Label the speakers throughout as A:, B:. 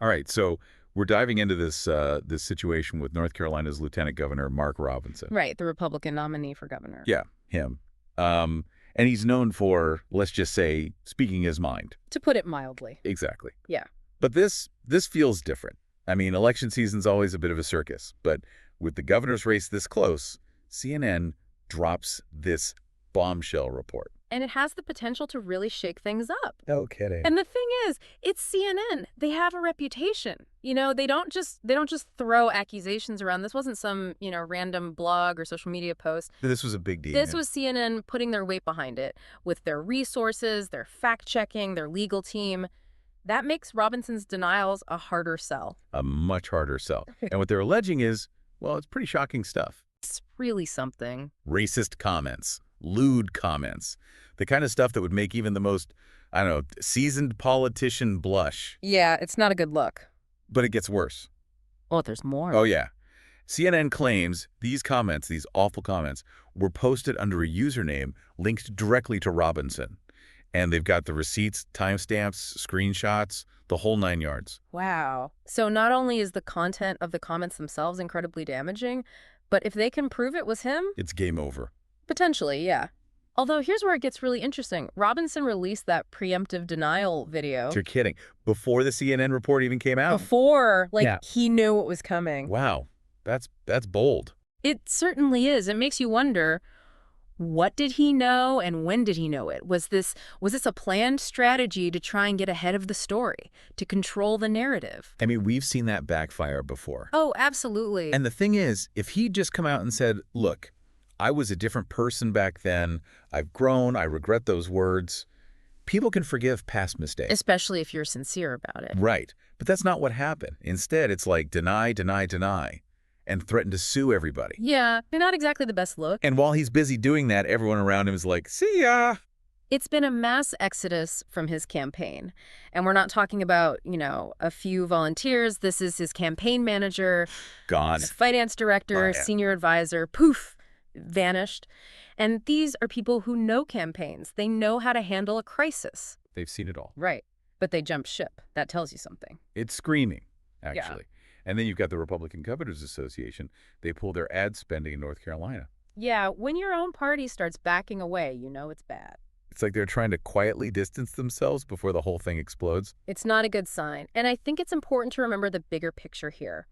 A: All right, so we're diving into this situation with North Carolina's Lieutenant Governor Mark Robinson.
B: Right, the Republican nominee for governor.
A: Yeah, him. And he's known for, let's just say, speaking his mind.
B: To put it mildly.
A: Exactly.
B: Yeah.
A: But this feels different. I mean, election season's always a bit of a circus, but with the governor's race this close, CNN drops this bombshell report.
B: And it has the potential to really shake things up.
A: No kidding.
B: And the thing is, it's CNN. They have a reputation. They don't just throw accusations around. This wasn't some, random blog or social media post.
A: This was a big deal.
B: This was CNN putting their weight behind it with their resources, their fact-checking, their legal team. That makes Robinson's denials a harder sell.
A: A much harder sell. And what they're alleging is, well, it's pretty shocking stuff.
B: It's really something.
A: Racist comments, lewd comments, the kind of stuff that would make even the most, I don't know, seasoned politician blush.
B: Yeah, it's not a good look.
A: But it gets worse.
B: Oh, there's more.
A: Oh, yeah. CNN claims these comments, these awful comments, were posted under a username linked directly to Robinson. And they've got the receipts, timestamps, screenshots, the whole 9 yards.
B: Wow. So not only is the content of the comments themselves incredibly damaging, but if they can prove it was him?
A: It's game over.
B: Potentially, yeah. Although here's where it gets really interesting. Robinson released that preemptive denial video.
A: You're kidding. Before the CNN report even came out?
B: Before,
A: Yeah.
B: He knew what was coming.
A: Wow. That's bold.
B: It certainly is. It makes you wonder, what did he know and when did he know it? Was this a planned strategy to try and get ahead of the story, to control the narrative?
A: I mean, we've seen that backfire before.
B: Oh, absolutely.
A: And the thing is, if he'd just come out and said, look, I was a different person back then, I've grown, I regret those words, people can forgive past mistakes.
B: Especially if you're sincere about it.
A: Right. But that's not what happened. Instead, it's like deny, deny, deny, and threaten to sue everybody.
B: Yeah, not exactly the best look.
A: And while he's busy doing that, everyone around him is like, see ya.
B: It's been a mass exodus from his campaign. And we're not talking about, a few volunteers. This is his campaign manager,
A: Gone.
B: his finance director, senior advisor, poof, vanished. And these are people who know campaigns. They know how to handle a crisis.
A: They've seen it all.
B: Right. But they jumped ship. That tells you something.
A: It's screaming, actually.
B: Yeah.
A: And then you've got the Republican Governors Association. They pull their ad spending in North Carolina.
B: Yeah, when your own party starts backing away, you know it's bad.
A: It's like they're trying to quietly distance themselves before the whole thing explodes.
B: It's not a good sign. And I think it's important to remember the bigger picture here.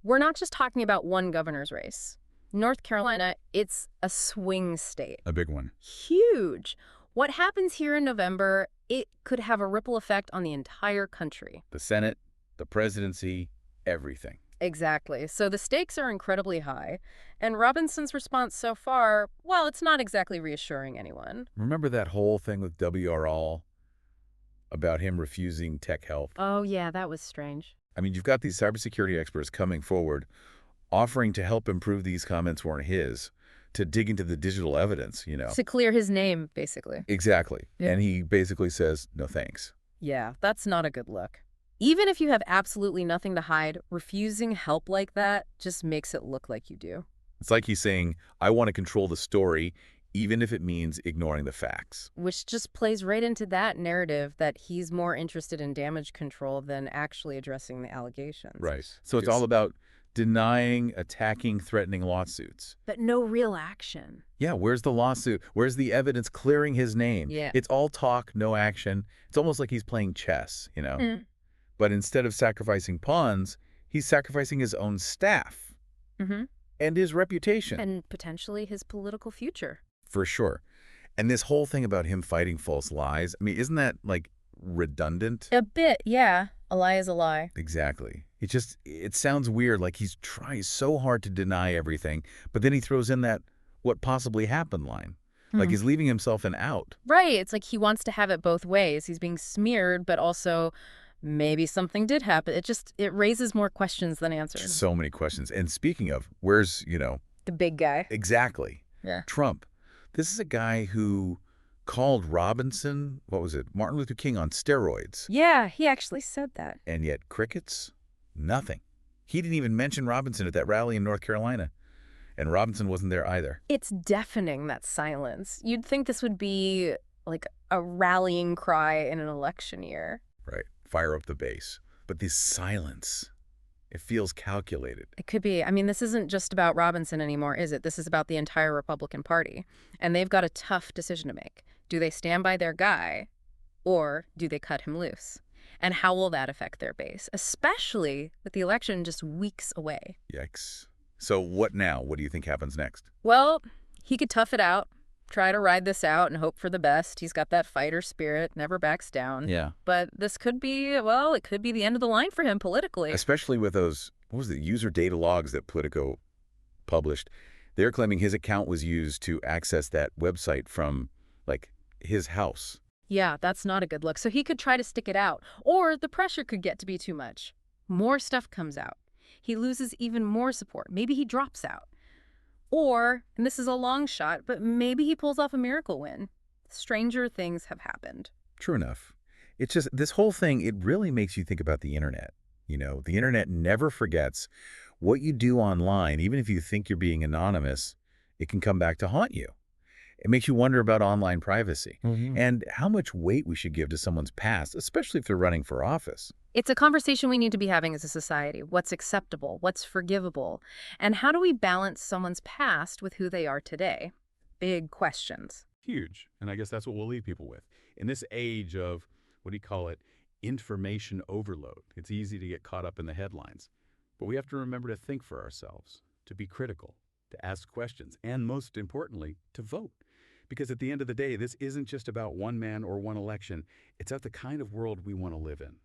B: We're not just talking about one governor's race. North Carolina, it's a swing state.
A: A big one.
B: Huge. What happens here in November, it could have a ripple effect on the entire country.
A: The Senate, the presidency, everything.
B: Exactly. So the stakes are incredibly high. And Robinson's response so far, well, it's not exactly reassuring anyone.
A: Remember that whole thing with WRL about him refusing tech help?
B: Oh, yeah, that was strange.
A: I mean, you've got these cybersecurity experts coming forward, offering to help improve these comments weren't his, to dig into the digital evidence,
B: To clear his name, basically.
A: Exactly.
B: Yeah.
A: And he basically says, no thanks.
B: Yeah, that's not a good look. Even if you have absolutely nothing to hide, refusing help like that just makes it look like you do.
A: It's like he's saying, I want to control the story, even if it means ignoring the facts.
B: Which just plays right into that narrative that he's more interested in damage control than actually addressing the allegations.
A: Right. So it's all about denying, attacking, threatening lawsuits.
B: But no real action.
A: Yeah, where's the lawsuit? Where's the evidence clearing his name?
B: Yeah.
A: It's all talk, no action. It's almost like he's playing chess,
B: Mm.
A: But instead of sacrificing pawns, he's sacrificing his own staff
B: Mm-hmm.
A: and his reputation.
B: And potentially his political future.
A: For sure. And this whole thing about him fighting false lies, I mean, isn't that, redundant?
B: A bit, yeah. A lie is a lie.
A: Exactly. It sounds weird, like he's trying so hard to deny everything, but then he throws in that what possibly happened line. Like he's leaving himself an out.
B: Right. It's like he wants to have it both ways. He's being smeared, but also maybe something did happen. It raises more questions than answers.
A: So many questions. And speaking of, where's,
B: The big guy.
A: Exactly.
B: Yeah.
A: Trump. This is a guy who called Robinson, what was it, Martin Luther King on steroids.
B: Yeah, he actually said that.
A: And yet crickets, nothing. He didn't even mention Robinson at that rally in North Carolina. And Robinson wasn't there either.
B: It's deafening, that silence. You'd think this would be like a rallying cry in an election year.
A: Right. Fire up the base. But this silence, it feels calculated.
B: It could be. I mean, this isn't just about Robinson anymore, is it? This is about the entire Republican Party. And they've got a tough decision to make. Do they stand by their guy, or do they cut him loose? And how will that affect their base, especially with the election just weeks away?
A: Yikes. So what now? What do you think happens next?
B: Well, he could tough it out, try to ride this out and hope for the best. He's got that fighter spirit, never backs down.
A: Yeah.
B: But this could be, well, it could be the end of the line for him politically.
A: Especially with those, what was it, user data logs that Politico published. They're claiming his account was used to access that website from, like, his house.
B: Yeah, that's not a good look. So he could try to stick it out, or the pressure could get to be too much. More stuff comes out. He loses even more support. Maybe he drops out. Or, and this is a long shot, but maybe he pulls off a miracle win. Stranger things have happened.
A: True enough. It's just, this whole thing, it really makes you think about the internet. You know, the internet never forgets what you do online. Even if you think you're being anonymous, it can come back to haunt you. It makes you wonder about online privacy and how much weight we should give to someone's past, especially if they're running for office.
B: It's a conversation we need to be having as a society. What's acceptable? What's forgivable? And how do we balance someone's past with who they are today? Big questions.
A: Huge. And I guess that's what we'll leave people with. In this age of, what do you call it, information overload, it's easy to get caught up in the headlines. But we have to remember to think for ourselves, to be critical, to ask questions, and most importantly, to vote. Because at the end of the day, this isn't just about one man or one election. It's about the kind of world we want to live in.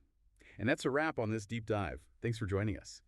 A: And that's a wrap on this deep dive. Thanks for joining us.